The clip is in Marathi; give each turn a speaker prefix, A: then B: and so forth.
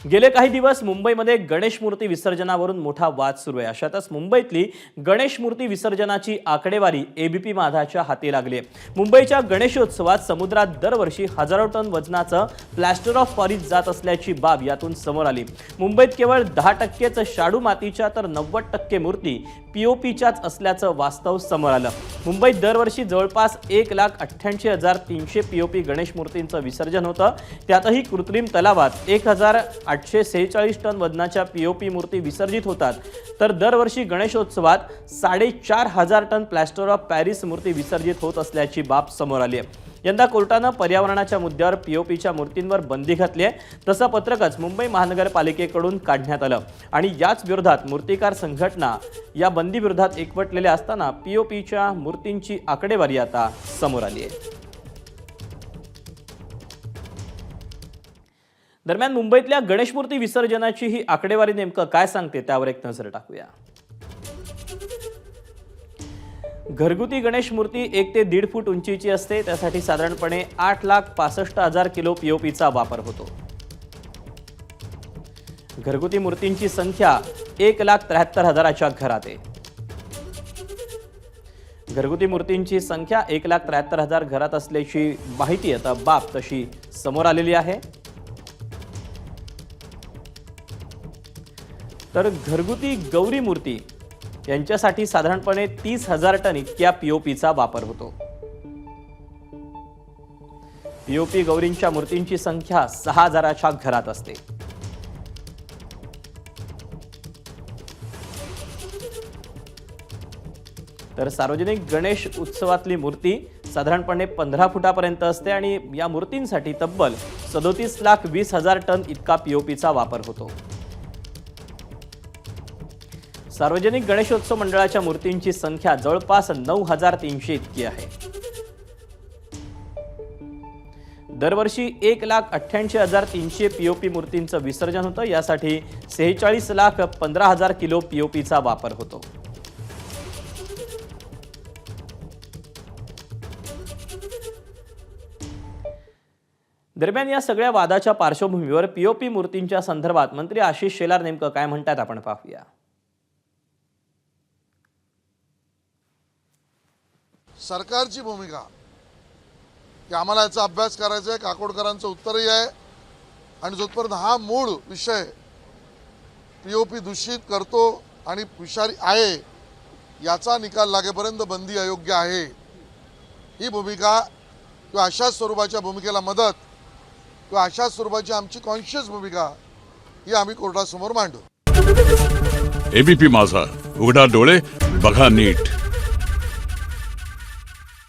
A: गेले काही दिवस मुंबईमध्ये गणेश मूर्ती विसर्जनावरून मोठा वाद सुरू आहे। अशातच मुंबईतली गणेश मूर्ती विसर्जनाची आकडेवारी एबीपी माझाच्या हाती लागली आहे। मुंबईच्या गणेशोत्सवात समुद्रात दरवर्षी हजारो टन वजनाचं प्लास्टर ऑफ पॅरिस जात असल्याची बाब यातून समोर आली। मुंबईत केवळ 10%च शाडू मातीच्या तर 90% मूर्ती पीओपीच्याच असल्याचं वास्तव समोर आलं। मुंबईत दरवर्षी जवळपास 1,88,300 पीओपी गणेश मूर्तींचं विसर्जन होतं। त्यातही कृत्रिम तलावात 1,846 टन वजनाच्या पीओपी मूर्ती विसर्जित होतात, तर दरवर्षी गणेशोत्सवात 4,500 टन प्लास्टर ऑफ पॅरिस मूर्ती विसर्जित होत असल्याची बाब समोर आली आहे। यंदा कोर्टानं पर्यावरणाच्या मुद्द्यावर पीओपीच्या मूर्तींवर बंदी घातली आहे। तसं पत्रकच मुंबई महानगरपालिकेकडून काढण्यात आलं आणि याच विरोधात मूर्तिकार संघटना या बंदी विरोधात एकवटलेल्या असताना पीओपीच्या मूर्तींची आकडेवारी आता समोर आली आहे। दरम्यान मुंबईतल्या गणेश मूर्ती विसर्जनाची ही आकडेवारी नेमकं काय सांगते त्यावर एक नजर टाकूया। घरगुती गणेश मूर्ती 1 ते 1.5 फूट उंचीची असते। त्यासाठी साधारणपणे 8,65,000 किलो पीओपीचा वापर होतो। घरगुती मूर्तींची संख्या 1,73,000च्या घरात आहे। घरगुती मूर्तींची संख्या 1,73,000 घरात असल्याची माहिती आता बाब तशी समोर आलेली आहे। तर घरगुती गौरी मूर्ती यांच्यासाठी साधारणपणे 30,000 टन इतक्या पीओपीचा वापर होतो। पीओपी गौरींच्या मूर्तींची संख्या 6,000च्या घरात असते। तर सार्वजनिक गणेश उत्सवातली मूर्ती साधारणपणे 15 फुटापर्यंत असते आणि या मूर्तींसाठी तब्बल 37,20,000 टन इतका पीओपीचा वापर होतो। सार्वजनिक गणेशोत्सव मंडळाच्या मूर्तींची संख्या जवळपास 9,300 इतकी आहे। दरवर्षी 1,88,300 पीओपी मूर्तींचं विसर्जन होतं। यासाठी 46,15,000 किलो पीओपीचा वापर होतो। दरम्यान या सगळ्या वादाच्या पार्श्वभूमीवर पीओपी मूर्तींच्या संदर्भात मंत्री आशिष शेलार नेमकं काय म्हणतात आपण पाहूया।
B: सरकारची भूमिका की आम्हाला याचा अभ्यास करायचा आहे, काकोडकरांचं उत्तरही आहे आणि जोपर्यंत हा मूळ विषय पीओपी दूषित करतो आणि विषारी आहे याचा निकाल लागेपर्यंत बंदी अयोग्य आहे ही भूमिका किंवा अशा स्वरूपाच्या भूमिकेला मदत किंवा अशा स्वरूपाची आमची कॉन्शियस भूमिका ही आम्ही कोर्टासमोर मांडू।
C: एबीपी माझा, उघडा डोळे बघा नीट।